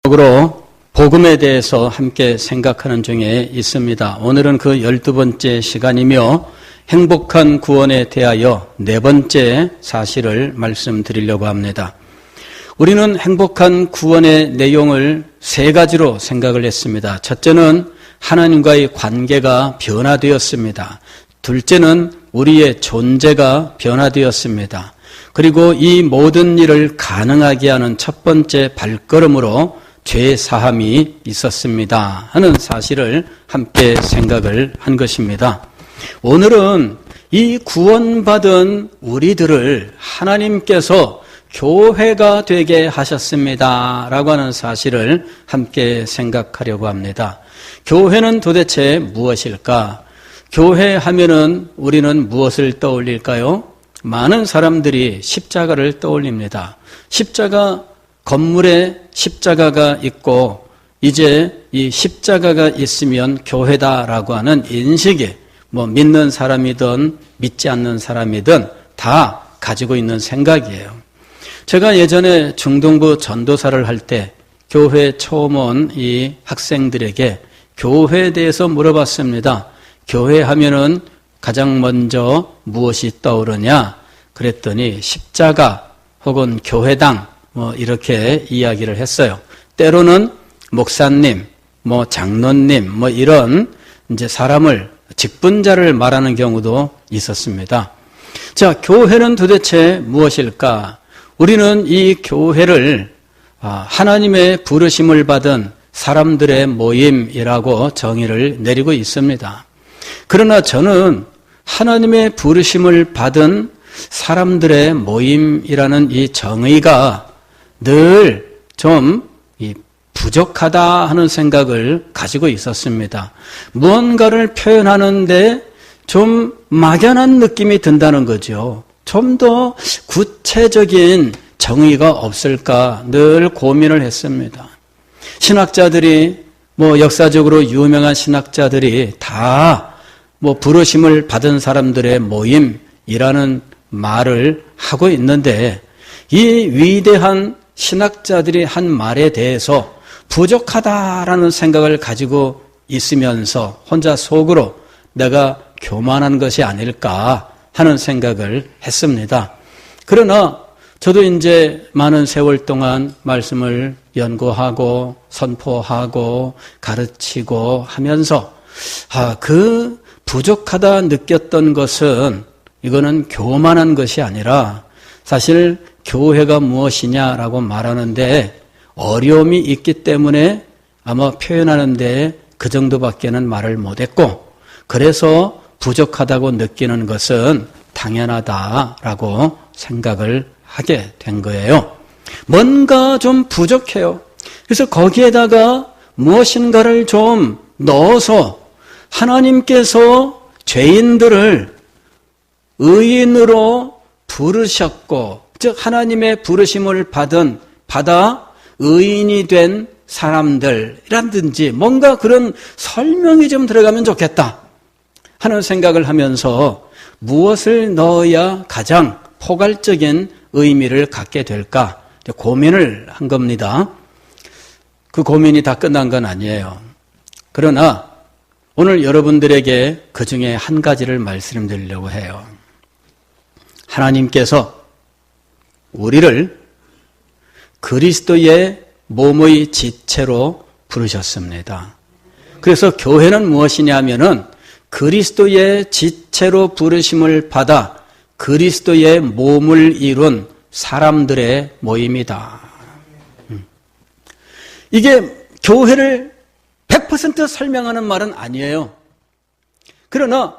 으로 복음에 대해서 함께 생각하는 중에 있습니다. 오늘은 그 12번째 시간이며 행복한 구원에 대하여 4번째 사실을 말씀드리려고 합니다. 우리는 행복한 구원의 내용을 3가지로 생각을 했습니다. 첫째는 하나님과의 관계가 변화되었습니다. 둘째는 우리의 존재가 변화되었습니다. 그리고 이 모든 일을 가능하게 하는 첫 번째 발걸음으로 죄 사함이 있었습니다 하는 사실을 함께 생각을 한 것입니다. 오늘은 이 구원받은 우리들을 하나님께서 교회가 되게 하셨습니다 라고 하는 사실을 함께 생각하려고 합니다. 교회는 도대체 무엇일까? 교회 하면은 우리는 무엇을 떠올릴까요? 많은 사람들이 십자가를 떠올립니다. 십자가, 건물에 십자가가 있고 이제 이 십자가가 있으면 교회다라고 하는 인식이 믿는 사람이든 믿지 않는 사람이든 다 가지고 있는 생각이에요. 제가 예전에 중동부 전도사를 할 때 교회 처음 온 이 학생들에게 교회에 대해서 물어봤습니다. 교회 하면은 가장 먼저 무엇이 떠오르냐? 그랬더니 십자가 혹은 교회당 이렇게 이야기를 했어요. 때로는 목사님, 장로님, 이런 이제 사람을, 직분자를 말하는 경우도 있었습니다. 자, 교회는 도대체 무엇일까? 우리는 이 교회를 하나님의 부르심을 받은 사람들의 모임이라고 정의를 내리고 있습니다. 그러나 저는 하나님의 부르심을 받은 사람들의 모임이라는 이 정의가 늘 좀 부족하다 하는 생각을 가지고 있었습니다. 무언가를 표현하는데 좀 막연한 느낌이 든다는 거죠. 좀 더 구체적인 정의가 없을까 늘 고민을 했습니다. 신학자들이 역사적으로 유명한 신학자들이 다 부르심을 받은 사람들의 모임이라는 말을 하고 있는데 이 위대한 신학자들이 한 말에 대해서 부족하다라는 생각을 가지고 있으면서 혼자 속으로 내가 교만한 것이 아닐까 하는 생각을 했습니다. 그러나 저도 이제 많은 세월 동안 말씀을 연구하고 선포하고 가르치고 하면서 그 부족하다 느꼈던 것은 이거는 교만한 것이 아니라 사실 교회가 무엇이냐라고 말하는데 어려움이 있기 때문에 아마 표현하는데 그 정도밖에는 말을 못했고 그래서 부족하다고 느끼는 것은 당연하다라고 생각을 하게 된 거예요. 뭔가 좀 부족해요. 그래서 거기에다가 무엇인가를 좀 넣어서 하나님께서 죄인들을 의인으로 부르셨고 즉 하나님의 부르심을 받아 의인이 된 사람들이라든지 뭔가 그런 설명이 좀 들어가면 좋겠다 하는 생각을 하면서 무엇을 넣어야 가장 포괄적인 의미를 갖게 될까 고민을 한 겁니다. 그 고민이 다 끝난 건 아니에요. 그러나 오늘 여러분들에게 그 중에 한 가지를 말씀드리려고 해요. 하나님께서 우리를 그리스도의 몸의 지체로 부르셨습니다. 그래서 교회는 무엇이냐면은 그리스도의 지체로 부르심을 받아 그리스도의 몸을 이룬 사람들의 모임이다. 이게 교회를 100% 설명하는 말은 아니에요. 그러나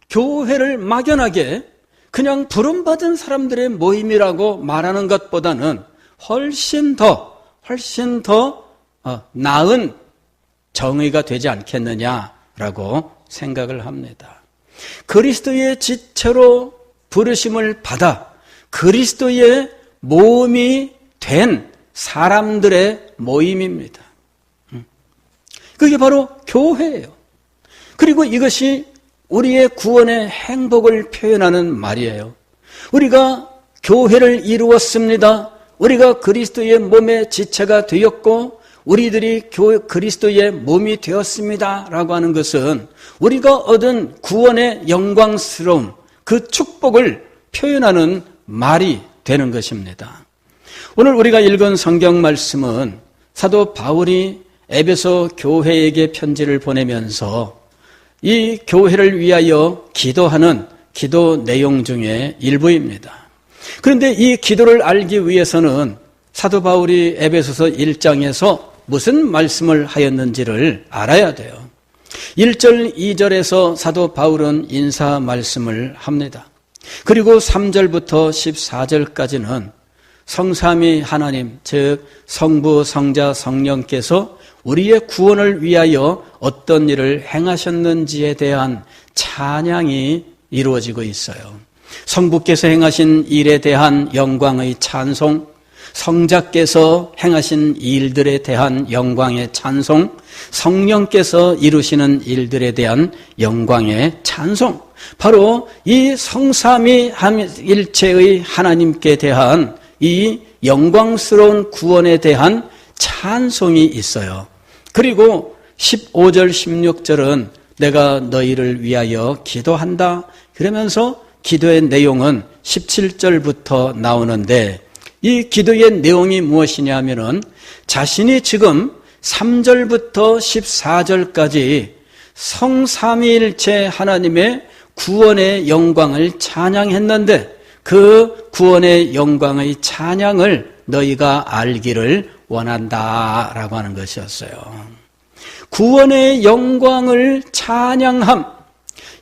교회를 막연하게 그냥 부름받은 사람들의 모임이라고 말하는 것보다는 훨씬 더 나은 정의가 되지 않겠느냐라고 생각을 합니다. 그리스도의 지체로 부르심을 받아 그리스도의 몸이 된 사람들의 모임입니다. 그게 바로 교회예요. 그리고 이것이 우리의 구원의 행복을 표현하는 말이에요. 우리가 교회를 이루었습니다. 우리가 그리스도의 몸의 지체가 되었고 우리들이 그리스도의 몸이 되었습니다 라고 하는 것은 우리가 얻은 구원의 영광스러움, 그 축복을 표현하는 말이 되는 것입니다. 오늘 우리가 읽은 성경 말씀은 사도 바울이 에베소 교회에게 편지를 보내면서 이 교회를 위하여 기도하는 기도 내용 중에 일부입니다. 그런데 이 기도를 알기 위해서는 사도 바울이 에베소서 1장에서 무슨 말씀을 하였는지를 알아야 돼요. 1절, 2절에서 사도 바울은 인사 말씀을 합니다. 그리고 3절부터 14절까지는 성삼위 하나님, 즉 성부, 성자, 성령께서 우리의 구원을 위하여 어떤 일을 행하셨는지에 대한 찬양이 이루어지고 있어요. 성부께서 행하신 일에 대한 영광의 찬송, 성자께서 행하신 일들에 대한 영광의 찬송, 성령께서 이루시는 일들에 대한 영광의 찬송, 바로 이 성삼위 일체의 하나님께 대한 이 영광스러운 구원에 대한 찬송이 있어요. 그리고 15절, 16절은 내가 너희를 위하여 기도한다. 그러면서 기도의 내용은 17절부터 나오는데 이 기도의 내용이 무엇이냐 하면은 자신이 지금 3절부터 14절까지 성삼위일체 하나님의 구원의 영광을 찬양했는데 그 구원의 영광의 찬양을 너희가 알기를 원한다라고 하는 것이었어요. 구원의 영광을 찬양함.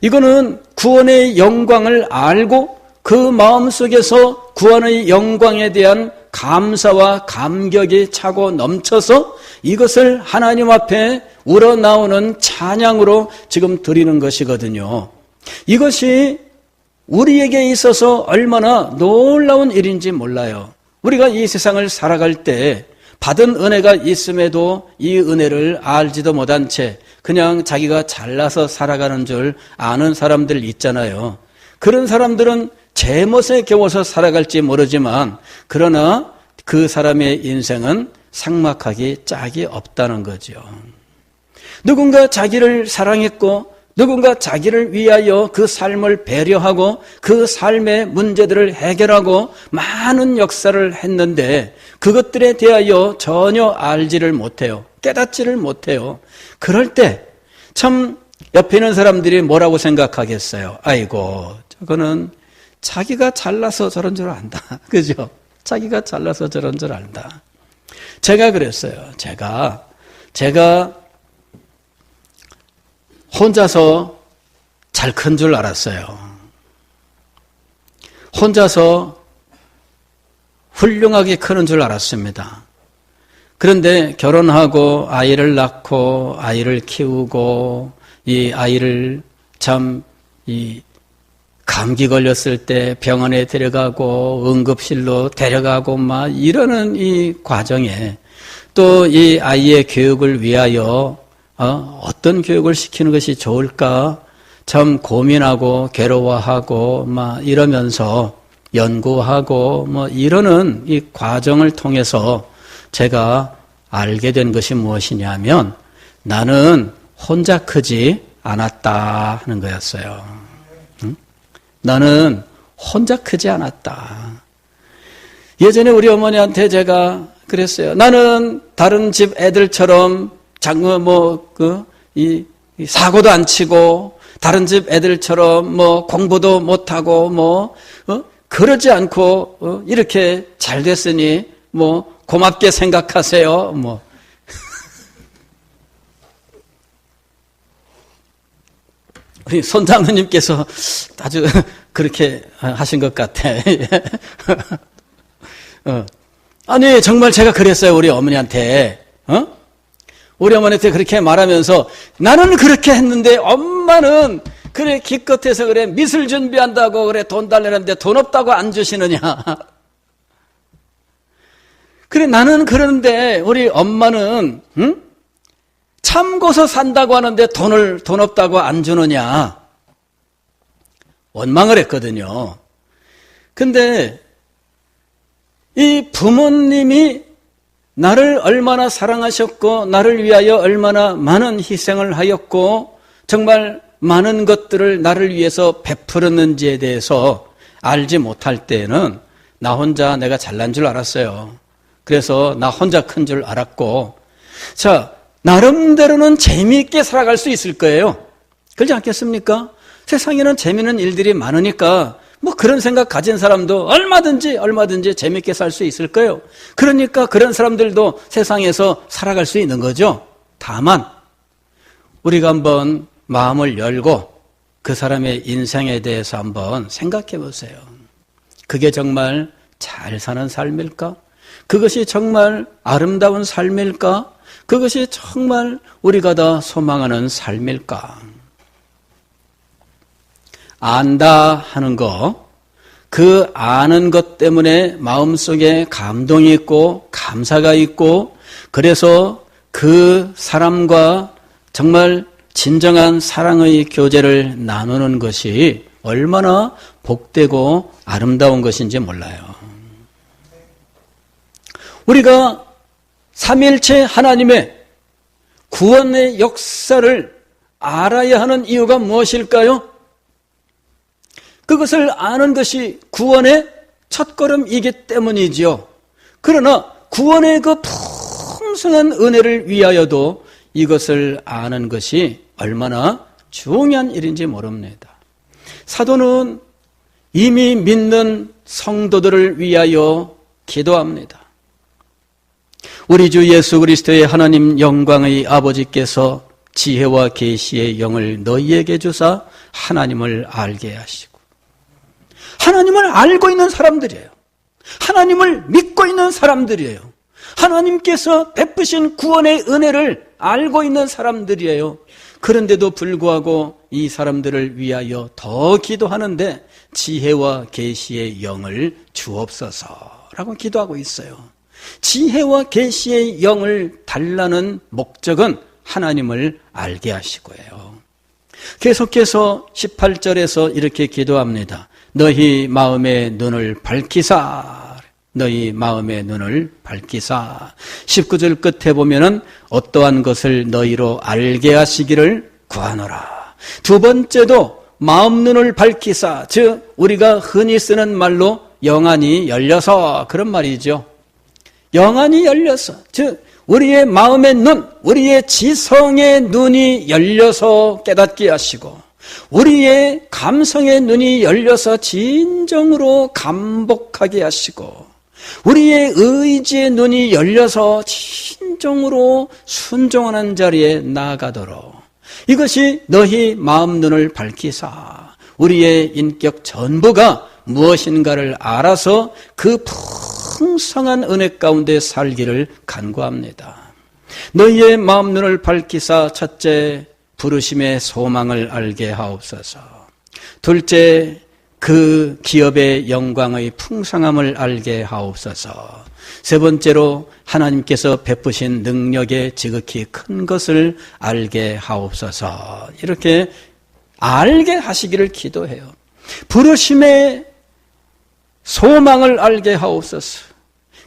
이거는 구원의 영광을 알고 그 마음속에서 구원의 영광에 대한 감사와 감격이 차고 넘쳐서 이것을 하나님 앞에 우러나오는 찬양으로 지금 드리는 것이거든요. 이것이 우리에게 있어서 얼마나 놀라운 일인지 몰라요. 우리가 이 세상을 살아갈 때 받은 은혜가 있음에도 이 은혜를 알지도 못한 채 그냥 자기가 잘나서 살아가는 줄 아는 사람들 있잖아요. 그런 사람들은 제멋에 겨워서 살아갈지 모르지만 그러나 그 사람의 인생은 삭막하기 짝이 없다는 거죠. 누군가 자기를 사랑했고 누군가 자기를 위하여 그 삶을 배려하고 그 삶의 문제들을 해결하고 많은 역사를 했는데 그것들에 대하여 전혀 알지를 못해요. 깨닫지를 못해요. 그럴 때 참 옆에 있는 사람들이 뭐라고 생각하겠어요? 아이고, 저거는 자기가 잘나서 저런 줄 안다. 그죠? 자기가 잘나서 저런 줄 안다. 제가 그랬어요. 제가 혼자서 잘 큰 줄 알았어요. 혼자서 훌륭하게 크는 줄 알았습니다. 그런데 결혼하고 아이를 낳고 아이를 키우고 이 아이를 감기 걸렸을 때 병원에 데려가고 응급실로 데려가고 막 이러는 이 과정에 또 이 아이의 교육을 위하여 어떤 교육을 시키는 것이 좋을까 참 고민하고 괴로워하고 막 이러면서 연구하고 뭐 이러는 이 과정을 통해서 제가 알게 된 것이 무엇이냐면 나는 혼자 크지 않았다 하는 거였어요. 응? 나는 혼자 크지 않았다. 예전에 우리 어머니한테 제가 그랬어요. 나는 다른 집 애들처럼 사고도 안 치고 다른 집 애들처럼 공부도 못하고 그러지 않고 이렇게 잘 됐으니 고맙게 생각하세요. 우리 손장로님께서 아주 그렇게 하신 것 같아. 아니 정말 제가 그랬어요. 우리 어머니한테. 우리 어머니한테 그렇게 말하면서 나는 그렇게 했는데 엄마는 그래 기껏해서 그래 미술 준비한다고 그래 돈 달라는데 돈 없다고 안 주시느냐. 그래 나는 그러는데 우리 엄마는 참고서 산다고 하는데 돈 없다고 안 주느냐. 원망을 했거든요. 근데 이 부모님이 나를 얼마나 사랑하셨고 나를 위하여 얼마나 많은 희생을 하였고 정말 많은 것들을 나를 위해서 베풀었는지에 대해서 알지 못할 때에는 나 혼자 내가 잘난 줄 알았어요. 그래서 나 혼자 큰 줄 알았고, 자, 나름대로는 재미있게 살아갈 수 있을 거예요. 그렇지 않겠습니까? 세상에는 재미있는 일들이 많으니까 뭐 그런 생각 가진 사람도 얼마든지 재미있게 살 수 있을 거예요. 그러니까 그런 사람들도 세상에서 살아갈 수 있는 거죠. 다만 우리가 한번 마음을 열고 그 사람의 인생에 대해서 한번 생각해 보세요. 그게 정말 잘 사는 삶일까? 그것이 정말 아름다운 삶일까? 그것이 정말 우리가 다 소망하는 삶일까? 안다 하는 거, 그 아는 것 때문에 마음속에 감동이 있고 감사가 있고, 그래서 그 사람과 정말 진정한 사랑의 교제를 나누는 것이 얼마나 복되고 아름다운 것인지 몰라요. 우리가 삼위일체 하나님의 구원의 역사를 알아야 하는 이유가 무엇일까요? 그것을 아는 것이 구원의 첫걸음이기 때문이지요. 그러나 구원의 그 풍성한 은혜를 위하여도 이것을 아는 것이 얼마나 중요한 일인지 모릅니다. 사도는 이미 믿는 성도들을 위하여 기도합니다. 우리 주 예수 그리스도의 하나님 영광의 아버지께서 지혜와 계시의 영을 너희에게 주사 하나님을 알게 하시고, 하나님을 알고 있는 사람들이에요. 하나님을 믿고 있는 사람들이에요. 하나님께서 베푸신 구원의 은혜를 알고 있는 사람들이에요. 그런데도 불구하고 이 사람들을 위하여 더 기도하는데 지혜와 계시의 영을 주옵소서라고 기도하고 있어요. 지혜와 계시의 영을 달라는 목적은 하나님을 알게 하시고요. 계속해서 18절에서 이렇게 기도합니다. 너희 마음의 눈을 밝히사, 너희 마음의 눈을 밝히사. 19절 끝에 보면은 어떠한 것을 너희로 알게 하시기를 구하노라. 두 번째도 마음 눈을 밝히사, 즉 우리가 흔히 쓰는 말로 영안이 열려서, 그런 말이죠. 영안이 열려서, 즉 우리의 마음의 눈, 우리의 지성의 눈이 열려서 깨닫게 하시고, 우리의 감성의 눈이 열려서 진정으로 감복하게 하시고, 우리의 의지의 눈이 열려서 진정으로 순종하는 자리에 나아가도록, 이것이 너희 마음 눈을 밝히사 우리의 인격 전부가 무엇인가를 알아서 그 풍성한 은혜 가운데 살기를 간구합니다. 너희의 마음 눈을 밝히사 첫째, 부르심의 소망을 알게 하옵소서. 둘째, 그 기업의 영광의 풍성함을 알게 하옵소서. 세 번째로 하나님께서 베푸신 능력의 지극히 큰 것을 알게 하옵소서. 이렇게 알게 하시기를 기도해요. 부르심의 소망을 알게 하옵소서.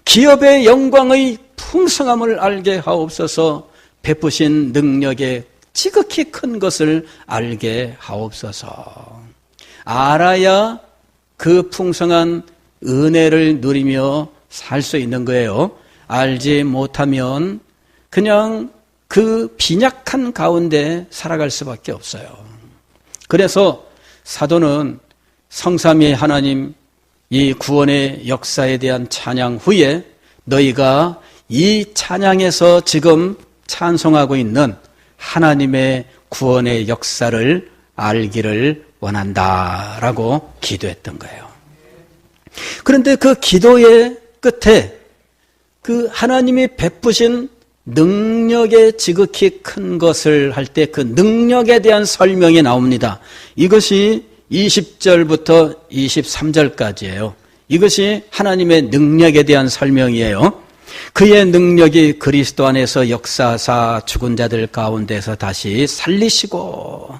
기업의 영광의 풍성함을 알게 하옵소서. 베푸신 능력의 지극히 큰 것을 알게 하옵소서. 알아야 그 풍성한 은혜를 누리며 살 수 있는 거예요. 알지 못하면 그냥 그 빈약한 가운데 살아갈 수밖에 없어요. 그래서 사도는 성삼위 하나님 이 구원의 역사에 대한 찬양 후에 너희가 이 찬양에서 지금 찬송하고 있는 하나님의 구원의 역사를 알기를 원한다라고 기도했던 거예요. 그런데 그 기도의 끝에 그 하나님이 베푸신 능력의 지극히 큰 것을 할 때 그 능력에 대한 설명이 나옵니다. 이것이 20절부터 23절까지예요. 이것이 하나님의 능력에 대한 설명이에요. 그의 능력이 그리스도 안에서 역사하사 죽은 자들 가운데서 다시 살리시고,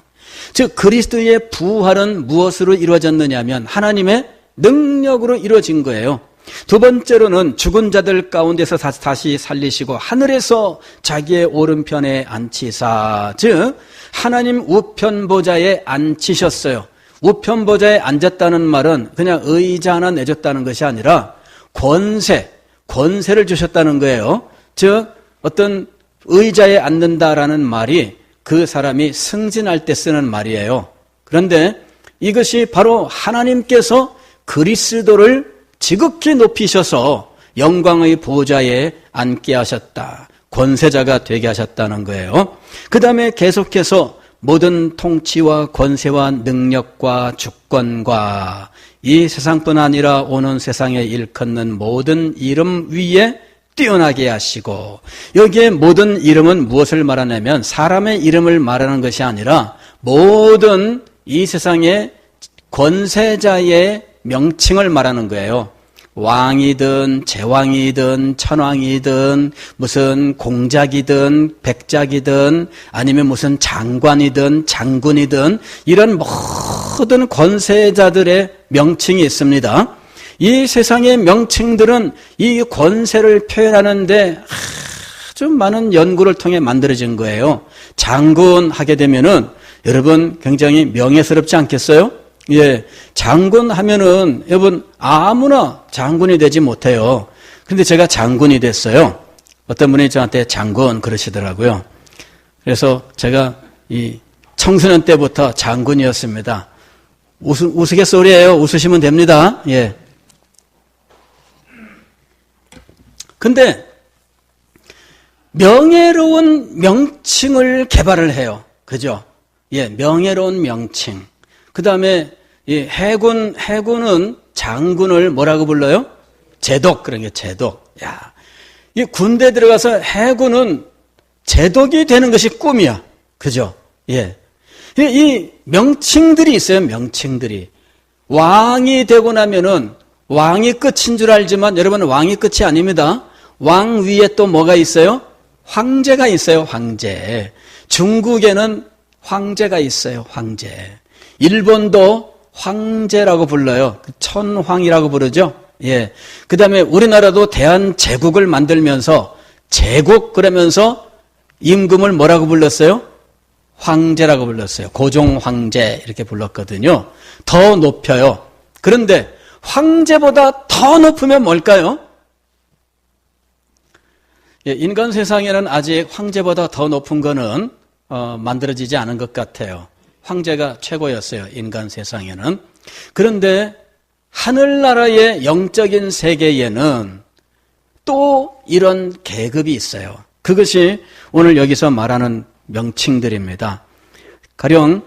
즉 그리스도의 부활은 무엇으로 이루어졌느냐 하면 하나님의 능력으로 이루어진 거예요. 두 번째로는 죽은 자들 가운데서 다시 살리시고 하늘에서 자기의 오른편에 앉히사, 즉 하나님 우편 보좌에 앉히셨어요. 우편 보좌에 앉았다는 말은 그냥 의자 하나 내줬다는 것이 아니라 권세를 주셨다는 거예요. 즉 어떤 의자에 앉는다라는 말이 그 사람이 승진할 때 쓰는 말이에요. 그런데 이것이 바로 하나님께서 그리스도를 지극히 높이셔서 영광의 보좌에 앉게 하셨다. 권세자가 되게 하셨다는 거예요. 그 다음에 계속해서 모든 통치와 권세와 능력과 주권과 이 세상뿐 아니라 오는 세상에 일컫는 모든 이름 위에 뛰어나게 하시고, 여기에 모든 이름은 무엇을 말하냐면 사람의 이름을 말하는 것이 아니라 모든 이 세상의 권세자의 명칭을 말하는 거예요. 왕이든 제왕이든 천왕이든 무슨 공작이든 백작이든 아니면 무슨 장관이든 장군이든 이런 모든 권세자들의 명칭이 있습니다. 이 세상의 명칭들은 이 권세를 표현하는데 아주 많은 연구를 통해 만들어진 거예요. 장군 하게 되면은 여러분 굉장히 명예스럽지 않겠어요? 예, 장군 하면은 여러분 아무나 장군이 되지 못해요. 근데 제가 장군이 됐어요. 어떤 분이 저한테 장군 그러시더라고요. 그래서 제가 이 청소년 때부터 장군이었습니다. 우스갯소리예요. 웃으시면 됩니다. 예. 근데 명예로운 명칭을 개발을 해요. 그죠? 예, 명예로운 명칭. 그 다음에 이 해군은 장군을 뭐라고 불러요? 제독, 그런 게 제독. 야, 이 군대 들어가서 해군은 제독이 되는 것이 꿈이야. 그죠? 예. 이 명칭들이 있어요, 명칭들이. 왕이 되고 나면은 왕이 끝인 줄 알지만 여러분 왕이 끝이 아닙니다. 왕 위에 또 뭐가 있어요? 황제가 있어요, 황제. 중국에는 황제가 있어요, 황제. 일본도 황제라고 불러요. 천황이라고 부르죠. 예. 그 다음에 우리나라도 대한제국을 만들면서 제국 그러면서 임금을 뭐라고 불렀어요? 황제라고 불렀어요. 고종황제 이렇게 불렀거든요. 더 높여요. 그런데 황제보다 더 높으면 뭘까요? 예, 인간 세상에는 아직 황제보다 더 높은 거는 만들어지지 않은 것 같아요. 황제가 최고였어요, 인간 세상에는. 그런데 하늘나라의 영적인 세계에는 또 이런 계급이 있어요. 그것이 오늘 여기서 말하는 명칭들입니다. 가령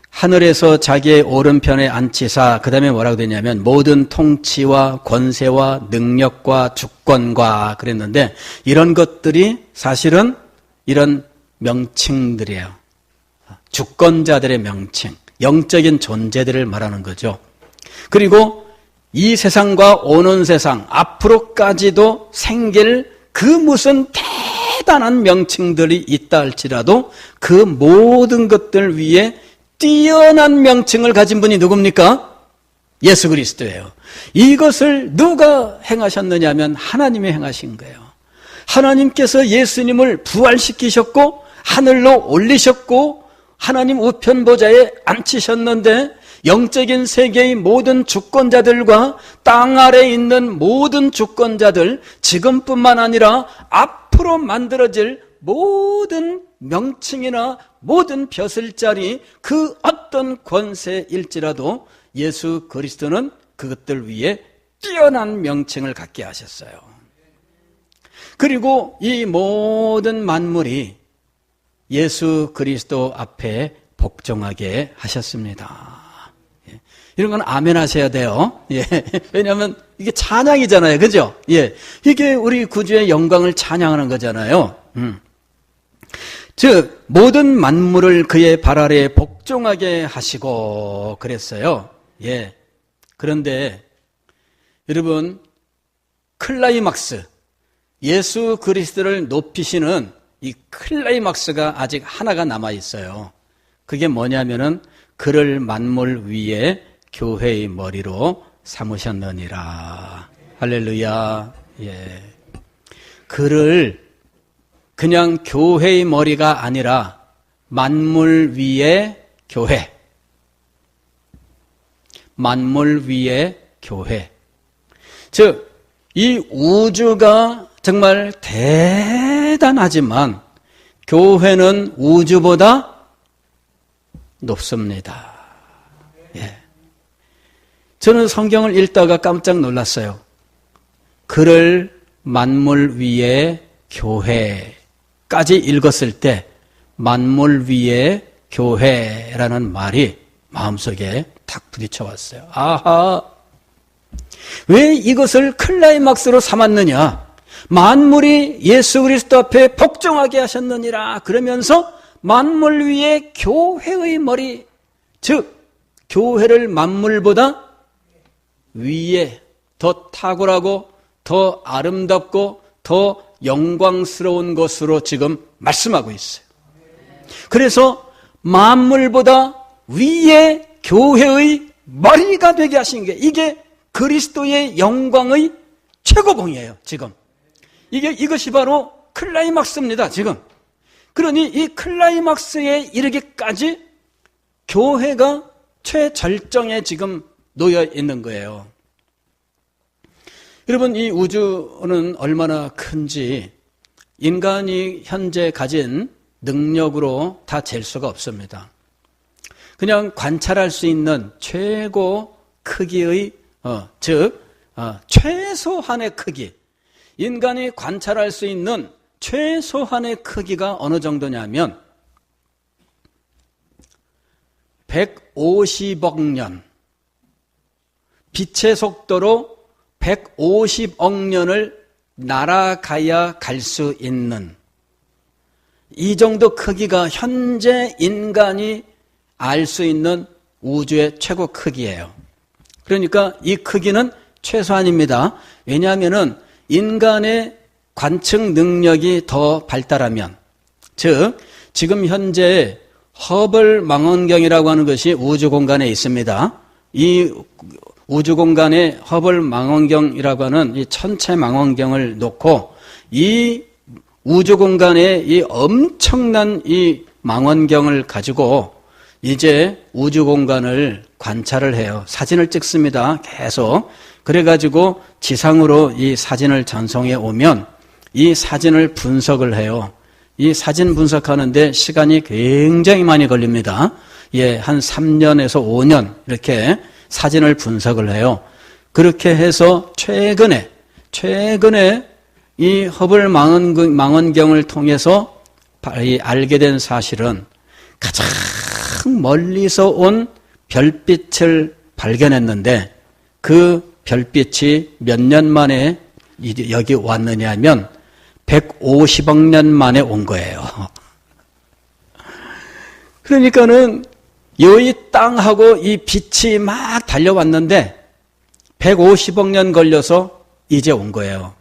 하늘에서 자기의 오른편에 앉히사, 그 다음에 뭐라고 되냐면 모든 통치와 권세와 능력과 주권과 그랬는데, 이런 것들이 사실은 이런 명칭들이에요. 주권자들의 명칭, 영적인 존재들을 말하는 거죠. 그리고 이 세상과 오는 세상, 앞으로까지도 생길 그 무슨 대단한 명칭들이 있다 할지라도 그 모든 것들 위에 뛰어난 명칭을 가진 분이 누굽니까? 예수 그리스도예요. 이것을 누가 행하셨느냐면 하나님이 행하신 거예요. 하나님께서 예수님을 부활시키셨고 하늘로 올리셨고 하나님 우편 보좌에 앉히셨는데, 영적인 세계의 모든 주권자들과 땅 아래에 있는 모든 주권자들, 지금뿐만 아니라 앞으로 만들어질 모든 명칭이나 모든 벼슬자리, 그 어떤 권세일지라도 예수 그리스도는 그것들 위에 뛰어난 명칭을 갖게 하셨어요. 그리고 이 모든 만물이 예수 그리스도 앞에 복종하게 하셨습니다. 예. 이런 건 아멘 하셔야 돼요. 예. 왜냐하면 이게 찬양이잖아요. 그죠? 예. 이게 우리 구주의 영광을 찬양하는 거잖아요. 즉 모든 만물을 그의 발 아래에 복종하게 하시고 그랬어요. 예. 그런데 여러분, 클라이막스, 예수 그리스도를 높이시는 이 클라이막스가 아직 하나가 남아 있어요. 그게 뭐냐면은 그를 만물 위에 교회의 머리로 삼으셨느니라. 할렐루야. 예. 그를 그냥 교회의 머리가 아니라 만물 위의 교회. 만물 위의 교회. 즉, 이 우주가 정말 대단하지만 교회는 우주보다 높습니다. 예. 저는 성경을 읽다가 깜짝 놀랐어요. 그를 만물 위의 교회까지 읽었을 때 만물 위의 교회라는 말이 마음속에 탁 부딪혀 왔어요. 아하, 왜 이것을 클라이막스로 삼았느냐? 만물이 예수 그리스도 앞에 복종하게 하셨느니라 그러면서 만물 위의 교회의 머리, 즉 교회를 만물보다 위에 더 탁월하고 더 아름답고 더 영광스러운 것으로 지금 말씀하고 있어요. 그래서 만물보다 위에 교회의 머리가 되게 하신 게 이게 그리스도의 영광의 최고봉이에요. 지금 이것이 바로 클라이막스입니다. 지금 그러니 이 클라이막스에 이르기까지 교회가 최절정에 지금 놓여 있는 거예요. 여러분, 이 우주는 얼마나 큰지 인간이 현재 가진 능력으로 다 잴 수가 없습니다. 그냥 관찰할 수 있는 최고 크기의 최소한의 크기, 인간이 관찰할 수 있는 최소한의 크기가 어느 정도냐면 150억 년, 빛의 속도로 150억 년을 날아가야 갈 수 있는 이 정도 크기가 현재 인간이 알 수 있는 우주의 최고 크기예요. 그러니까 이 크기는 최소한입니다. 왜냐하면 인간의 관측 능력이 더 발달하면, 즉 지금 현재 허블 망원경이라고 하는 것이 우주 공간에 있습니다. 이 우주 공간에 허블 망원경이라고 하는 이 천체 망원경을 놓고 이 우주 공간에 이 엄청난 이 망원경을 가지고 이제 우주 공간을 관찰을 해요. 사진을 찍습니다. 계속. 그래가지고 지상으로 이 사진을 전송해 오면 이 사진을 분석을 해요. 이 사진 분석하는데 시간이 굉장히 많이 걸립니다. 예, 한 3년에서 5년 이렇게 사진을 분석을 해요. 그렇게 해서 최근에 이 허블 망원경을 통해서 알게 된 사실은 가장 멀리서 온 별빛을 발견했는데 그 별빛이 몇 년 만에 여기 왔느냐 하면 150억 년 만에 온 거예요. 그러니까는 여기 땅하고 이 빛이 막 달려왔는데 150억 년 걸려서 이제 온 거예요.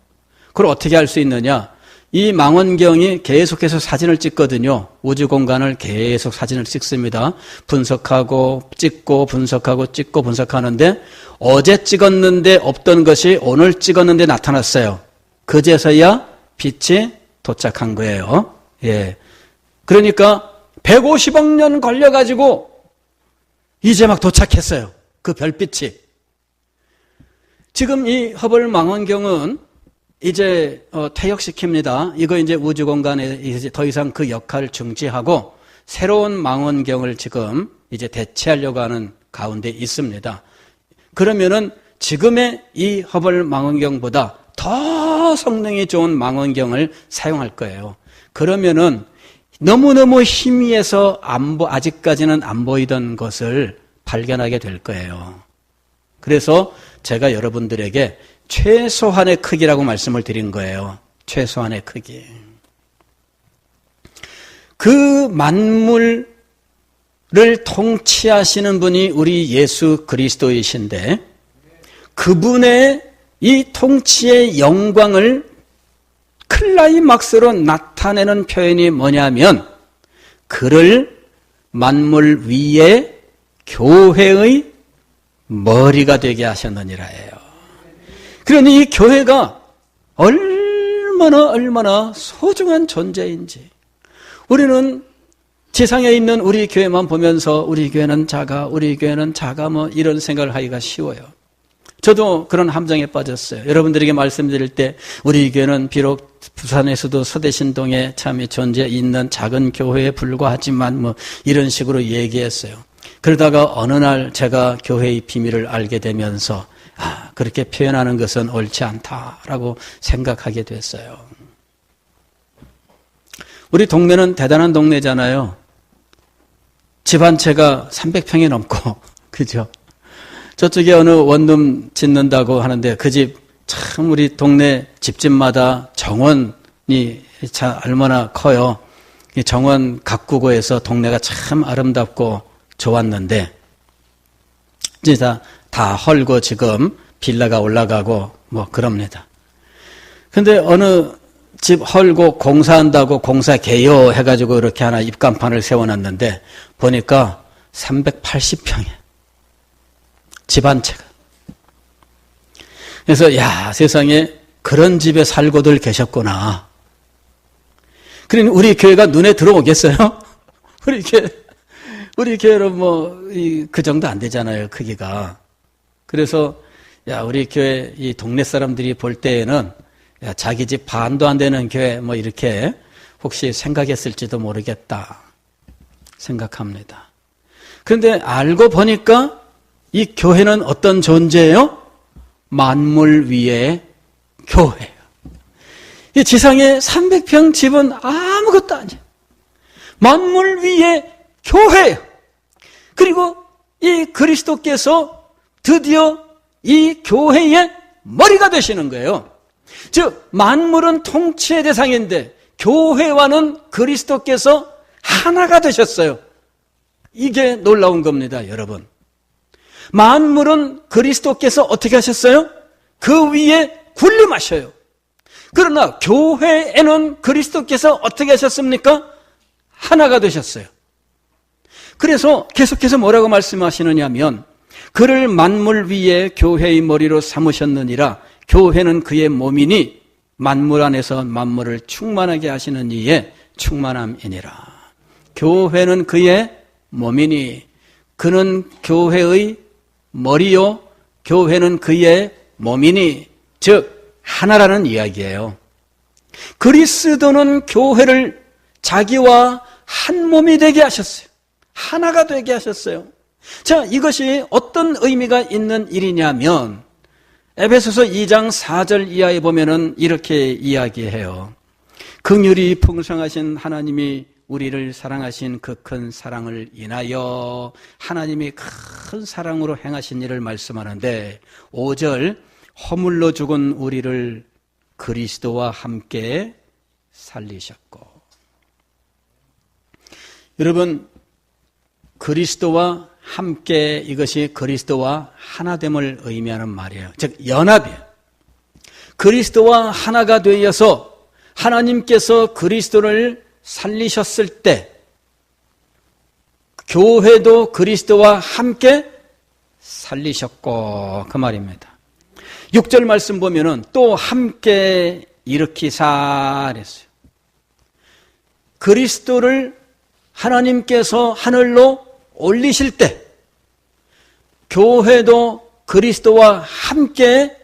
그걸 어떻게 할 수 있느냐? 이 망원경이 계속해서 사진을 찍거든요. 우주 공간을 계속 사진을 찍습니다. 분석하고 찍고 분석하고 찍고 분석하는데 어제 찍었는데 없던 것이 오늘 찍었는데 나타났어요. 그제서야 빛이 도착한 거예요. 예. 그러니까 150억 년 걸려가지고 이제 막 도착했어요. 그 별빛이. 지금 이 허블 망원경은 이제 퇴역시킵니다. 이거 이제 우주 공간에 이제 더 이상 그 역할을 중지하고 새로운 망원경을 지금 이제 대체하려고 하는 가운데 있습니다. 그러면은 지금의 이 허블 망원경보다 더 성능이 좋은 망원경을 사용할 거예요. 그러면은 너무너무 희미해서 아직까지는 안 보이던 것을 발견하게 될 거예요. 그래서 제가 여러분들에게 최소한의 크기라고 말씀을 드린 거예요. 최소한의 크기. 그 만물을 통치하시는 분이 우리 예수 그리스도이신데 그분의 이 통치의 영광을 클라이막스로 나타내는 표현이 뭐냐면 그를 만물 위에 교회의 머리가 되게 하셨느니라 해요. 그러니 이 교회가 얼마나 소중한 존재인지 우리는 지상에 있는 우리 교회만 보면서 우리 교회는 작아 뭐 이런 생각을 하기가 쉬워요. 저도 그런 함정에 빠졌어요. 여러분들에게 말씀드릴 때 우리 교회는 비록 부산에서도 서대신동에 참 존재 있는 작은 교회에 불과하지만 뭐 이런 식으로 얘기했어요. 그러다가 어느 날 제가 교회의 비밀을 알게 되면서 그렇게 표현하는 것은 옳지 않다라고 생각하게 됐어요. 우리 동네는 대단한 동네잖아요. 집 한 채가 300평이 넘고 그죠? 저쪽에 어느 원룸 짓는다고 하는데 그 집 참 우리 동네 집집마다 정원이 참 얼마나 커요. 이 정원 가꾸고에서 동네가 참 아름답고 좋았는데 이제 다 헐고 지금 빌라가 올라가고 뭐 그럽니다. 근데 어느 집 헐고 공사한다고 공사 개요 해가지고 이렇게 하나 입간판을 세워놨는데 보니까 380평에 집 한 채가. 그래서 세상에 그런 집에 살고들 계셨구나. 그러니 우리 교회가 눈에 들어오겠어요? 우리 교회는 뭐 그 정도 안 되잖아요, 크기가. 그래서 우리 교회 이 동네 사람들이 볼 때에는 자기 집 반도 안 되는 교회 뭐 이렇게 혹시 생각했을지도 모르겠다 생각합니다. 그런데 알고 보니까 이 교회는 어떤 존재예요? 만물 위의 교회예요. 이 지상에 300평 집은 아무것도 아니에요. 만물 위의 교회예요. 그리고 이 그리스도께서 드디어 이 교회의 머리가 되시는 거예요. 즉 만물은 통치의 대상인데 교회와는 그리스도께서 하나가 되셨어요. 이게 놀라운 겁니다, 여러분. 만물은 그리스도께서 어떻게 하셨어요? 그 위에 군림하셔요. 그러나 교회에는 그리스도께서 어떻게 하셨습니까? 하나가 되셨어요. 그래서 계속해서 뭐라고 말씀하시느냐 하면 그를 만물 위에 교회의 머리로 삼으셨느니라. 교회는 그의 몸이니 만물 안에서 만물을 충만하게 하시는 이의 충만함이니라. 교회는 그의 몸이니 그는 교회의 머리요 교회는 그의 몸이니 즉 하나라는 이야기예요. 그리스도는 교회를 자기와 한 몸이 되게 하셨어요. 하나가 되게 하셨어요. 자, 이것이 어떤 의미가 있는 일이냐면 에베소서 2장 4절 이하에 보면은 이렇게 이야기해요. 긍휼이 풍성하신 하나님이 우리를 사랑하신 그 큰 사랑을 인하여 하나님이 큰 사랑으로 행하신 일을 말씀하는데 5절 허물로 죽은 우리를 그리스도와 함께 살리셨고. 여러분, 그리스도와 함께 이것이 그리스도와 하나됨을 의미하는 말이에요. 즉 연합이에요. 그리스도와 하나가 되어서 하나님께서 그리스도를 살리셨을 때 교회도 그리스도와 함께 살리셨고 그 말입니다. 6절 말씀 보면은 또 함께 일으키사 그랬어요. 그리스도를 하나님께서 하늘로 올리실 때 교회도 그리스도와 함께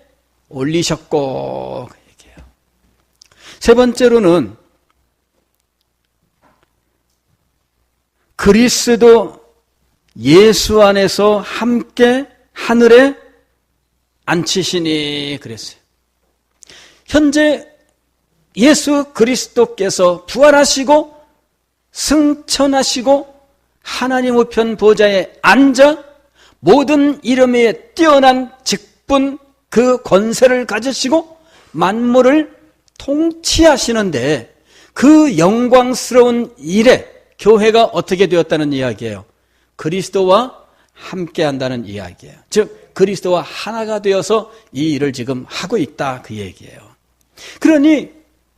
올리셨고 그 얘기해요. 세 번째로는 그리스도 예수 안에서 함께 하늘에 앉히시니 그랬어요. 현재 예수 그리스도께서 부활하시고 승천하시고 하나님 우편 보좌에 앉아 모든 이름에 뛰어난 직분 그 권세를 가지시고 만물을 통치하시는데 그 영광스러운 일에 교회가 어떻게 되었다는 이야기예요? 그리스도와 함께 한다는 이야기예요. 즉 그리스도와 하나가 되어서 이 일을 지금 하고 있다 그 얘기예요. 그러니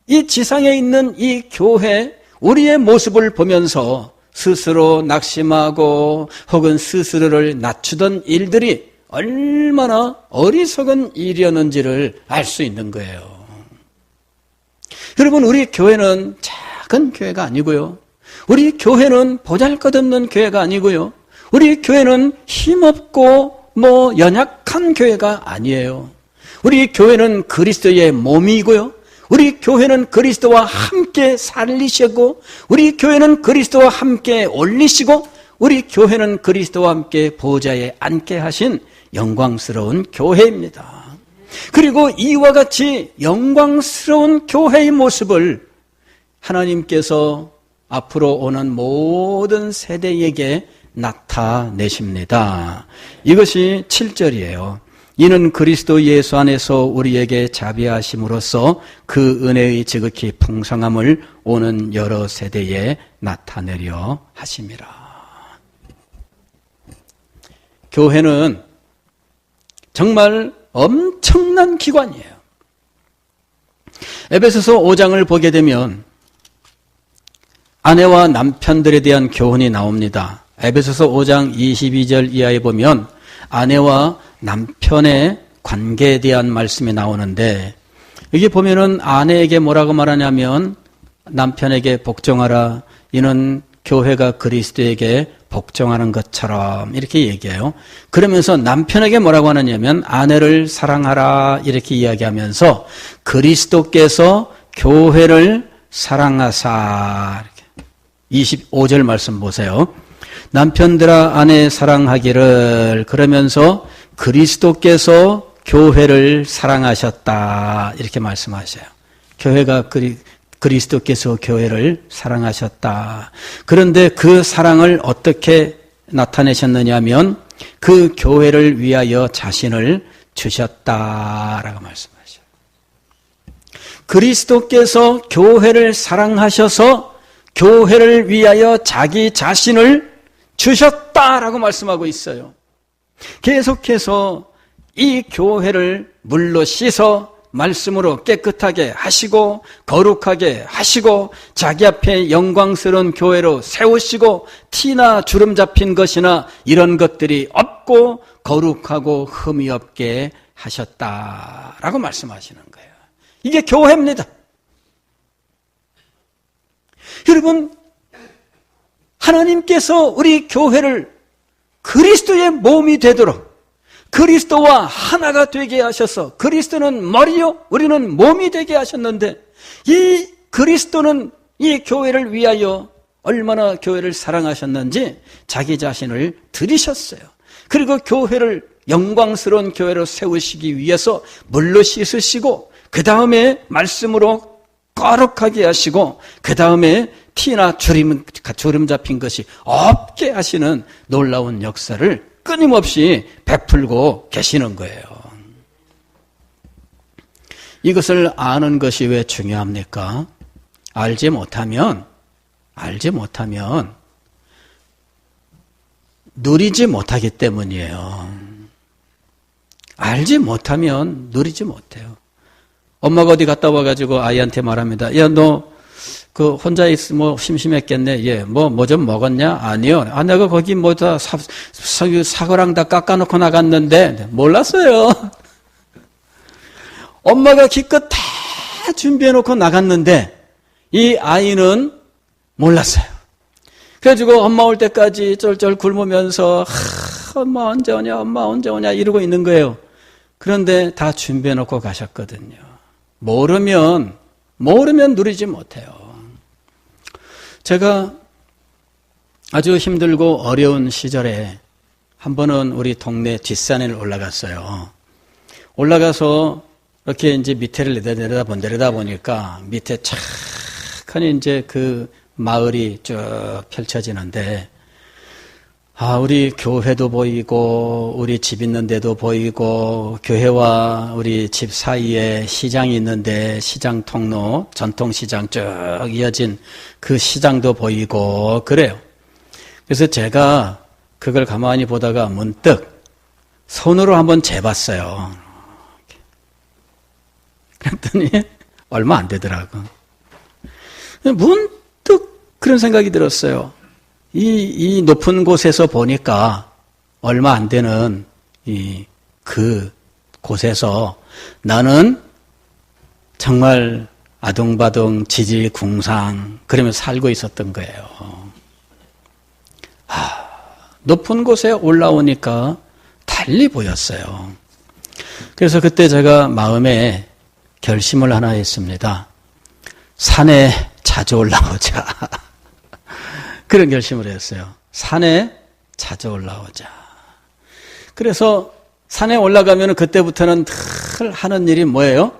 이 지상에 있는 이 교회 우리의 모습을 보면서 스스로 낙심하고 혹은 스스로를 낮추던 일들이 얼마나 어리석은 일이었는지를 알 수 있는 거예요. 여러분, 우리 교회는 작은 교회가 아니고요. 우리 교회는 보잘것없는 교회가 아니고요. 우리 교회는 힘없고 연약한 교회가 아니에요. 우리 교회는 그리스도의 몸이고요. 우리 교회는 그리스도와 함께 살리시고, 우리 교회는 그리스도와 함께 올리시고, 우리 교회는 그리스도와 함께 보좌에 앉게 하신 영광스러운 교회입니다. 그리고 이와 같이 영광스러운 교회의 모습을 하나님께서 앞으로 오는 모든 세대에게 나타내십니다. 이것이 7절이에요. 이는 그리스도 예수 안에서 우리에게 자비하심으로써 그 은혜의 지극히 풍성함을 오는 여러 세대에 나타내려 하심이라. 교회는 정말 엄청난 기관이에요. 에베소서 5장을 보게 되면 아내와 남편들에 대한 교훈이 나옵니다. 에베소서 5장 22절 이하에 보면 아내와 남편의 관계에 대한 말씀이 나오는데, 여기 보면은 아내에게 뭐라고 말하냐면 남편에게 복종하라. 이는 교회가 그리스도에게 복종하는 것처럼 이렇게 얘기해요. 그러면서 남편에게 뭐라고 하느냐면 아내를 사랑하라 이렇게 이야기하면서 그리스도께서 교회를 사랑하사, 이렇게 25절 말씀 보세요. 남편들아 아내 사랑하기를, 그러면서 그리스도께서 교회를 사랑하셨다 이렇게 말씀하셔요. 교회가 그리스도께서 교회를 사랑하셨다. 그런데 그 사랑을 어떻게 나타내셨느냐면 그 교회를 위하여 자신을 주셨다라고 말씀하셔요. 그리스도께서 교회를 사랑하셔서 교회를 위하여 자기 자신을 주셨다라고 말씀하고 있어요. 계속해서 이 교회를 물로 씻어 말씀으로 깨끗하게 하시고 거룩하게 하시고 자기 앞에 영광스러운 교회로 세우시고 티나 주름 잡힌 것이나 이런 것들이 없고 거룩하고 흠이 없게 하셨다라고 말씀하시는 거예요. 이게 교회입니다. 여러분, 하나님께서 우리 교회를 그리스도의 몸이 되도록 그리스도와 하나가 되게 하셔서, 그리스도는 머리요 우리는 몸이 되게 하셨는데, 이 그리스도는 이 교회를 위하여 얼마나 교회를 사랑하셨는지 자기 자신을 드리셨어요. 그리고 교회를 영광스러운 교회로 세우시기 위해서 물로 씻으시고 그 다음에 말씀으로 거룩하게 하시고 그 다음에 티나 주름 잡힌 것이 없게 하시는 놀라운 역사를 끊임없이 베풀고 계시는 거예요. 이것을 아는 것이 왜 중요합니까? 알지 못하면 누리지 못하기 때문이에요. 알지 못하면 누리지 못해요. 엄마가 어디 갔다 와가지고 아이한테 말합니다. 야, 너 그 혼자 있으면 심심했겠네. 예, 뭐 좀 먹었냐? 아니요. 아, 내가 거기 다 사과랑 다 깎아놓고 나갔는데 몰랐어요. 엄마가 기껏 다 준비해놓고 나갔는데 이 아이는 몰랐어요. 그래가지고 엄마 올 때까지 쩔쩔 굶으면서 엄마 언제 오냐, 엄마 언제 오냐 이러고 있는 거예요. 그런데 다 준비해놓고 가셨거든요. 모르면 누리지 못해요. 제가 아주 힘들고 어려운 시절에 한 번은 우리 동네 뒷산에 올라갔어요. 올라가서 이렇게 이제 밑에를 내려다 보니까 밑에 착하니 이제 그 마을이 쭉 펼쳐지는데, 우리 교회도 보이고 우리 집 있는 데도 보이고 교회와 우리 집 사이에 시장이 있는데 시장 통로, 전통시장 쭉 이어진 그 시장도 보이고 그래요. 그래서 제가 그걸 가만히 보다가 문득 손으로 한번 재봤어요. 그랬더니 얼마 안 되더라고. 문득 그런 생각이 들었어요. 이 높은 곳에서 보니까 얼마 안 되는 그 곳에서 나는 정말 아둥바둥 지지궁상 그러면서 살고 있었던 거예요. 높은 곳에 올라오니까 달리 보였어요. 그래서 그때 제가 마음에 결심을 하나 했습니다. 산에 자주 올라오자. 그런 결심을 했어요. 산에 자주 올라오자. 그래서 산에 올라가면 그때부터는 늘 하는 일이 뭐예요?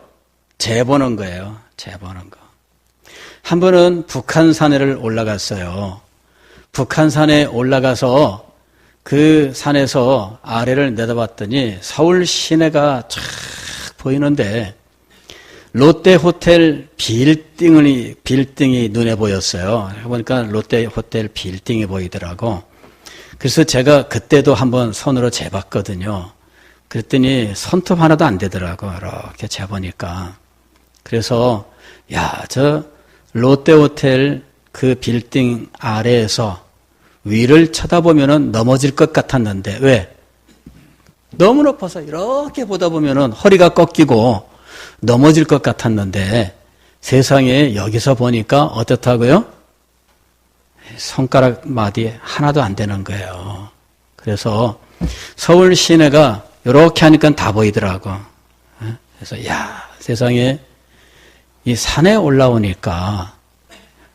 재보는 거예요. 재보는 거. 한 번은 북한산에를 올라갔어요. 북한산에 올라가서 그 산에서 아래를 내다봤더니 서울 시내가 쫙 보이는데 롯데호텔 빌딩이 눈에 보였어요. 보니까 롯데호텔 빌딩이 보이더라고. 그래서 제가 그때도 한번 손으로 재봤거든요. 그랬더니 손톱 하나도 안 되더라고. 이렇게 재보니까. 그래서 저 롯데호텔 그 빌딩 아래에서 위를 쳐다보면은 넘어질 것 같았는데 왜? 너무 높아서 이렇게 보다 보면은 허리가 꺾이고 넘어질 것 같았는데 세상에 여기서 보니까 어떻다고요? 손가락 마디 하나도 안 되는 거예요. 그래서 서울 시내가 이렇게 하니까 다 보이더라고. 그래서 세상에 이 산에 올라오니까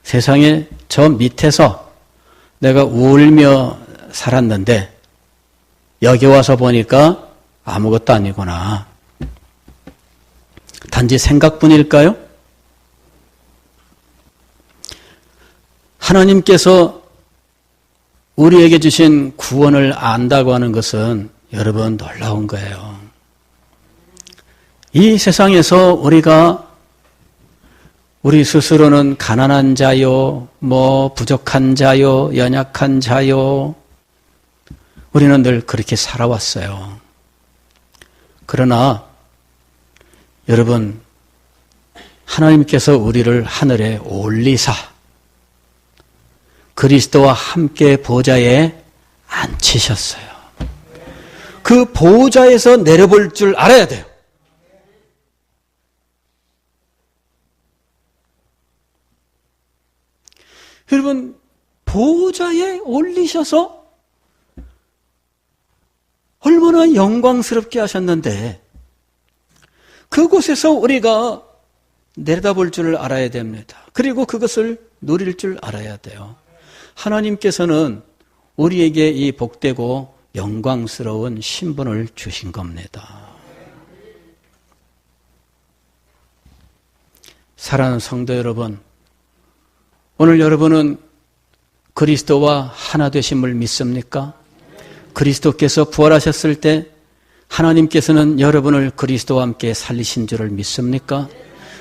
세상에 저 밑에서 내가 울며 살았는데 여기 와서 보니까 아무것도 아니구나. 단지 생각뿐일까요? 하나님께서 우리에게 주신 구원을 안다고 하는 것은 여러분 놀라운 거예요. 이 세상에서 우리 스스로는 가난한 자요, 부족한 자요, 연약한 자요. 우리는 늘 그렇게 살아왔어요. 그러나 여러분, 하나님께서 우리를 하늘에 올리사 그리스도와 함께 보좌에 앉히셨어요. 그 보좌에서 내려볼 줄 알아야 돼요. 여러분, 보좌에 올리셔서 얼마나 영광스럽게 하셨는데 그곳에서 우리가 내려다볼 줄 알아야 됩니다. 그리고 그것을 누릴 줄 알아야 돼요. 하나님께서는 우리에게 이 복되고 영광스러운 신분을 주신 겁니다. 사랑하는 성도 여러분, 오늘 여러분은 그리스도와 하나 되심을 믿습니까? 그리스도께서 부활하셨을 때 하나님께서는 여러분을 그리스도와 함께 살리신 줄을 믿습니까?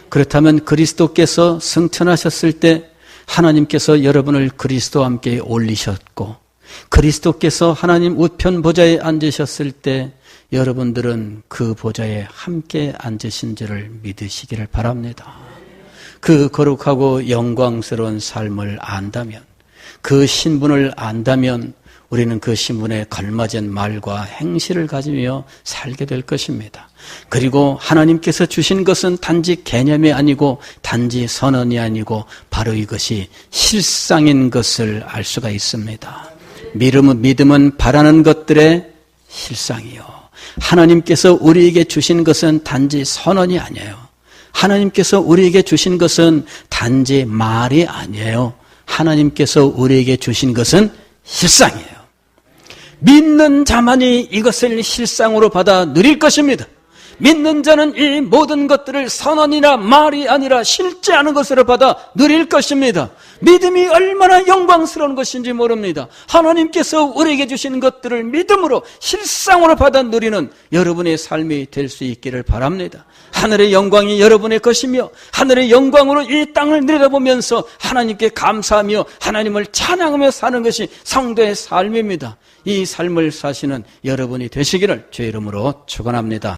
그렇다면 그리스도께서 승천하셨을 때 하나님께서 여러분을 그리스도와 함께 올리셨고 그리스도께서 하나님 우편 보좌에 앉으셨을 때 여러분들은 그 보좌에 함께 앉으신 줄을 믿으시기를 바랍니다. 그 거룩하고 영광스러운 삶을 안다면, 그 신분을 안다면 우리는 그 신분에 걸맞은 말과 행실을 가지며 살게 될 것입니다. 그리고 하나님께서 주신 것은 단지 개념이 아니고 단지 선언이 아니고 바로 이것이 실상인 것을 알 수가 있습니다. 믿음은 바라는 것들의 실상이요. 하나님께서 우리에게 주신 것은 단지 선언이 아니에요. 하나님께서 우리에게 주신 것은 단지 말이 아니에요. 하나님께서 우리에게 주신 것은 실상이에요. 믿는 자만이 이것을 실상으로 받아 누릴 것입니다. 믿는 자는 이 모든 것들을 선언이나 말이 아니라 실제하는 것으로 받아 누릴 것입니다. 믿음이 얼마나 영광스러운 것인지 모릅니다. 하나님께서 우리에게 주신 것들을 믿음으로 실상으로 받아 누리는 여러분의 삶이 될 수 있기를 바랍니다. 하늘의 영광이 여러분의 것이며 하늘의 영광으로 이 땅을 내려다보면서 하나님께 감사하며 하나님을 찬양하며 사는 것이 성도의 삶입니다. 이 삶을 사시는 여러분이 되시기를 주의 이름으로 축원합니다.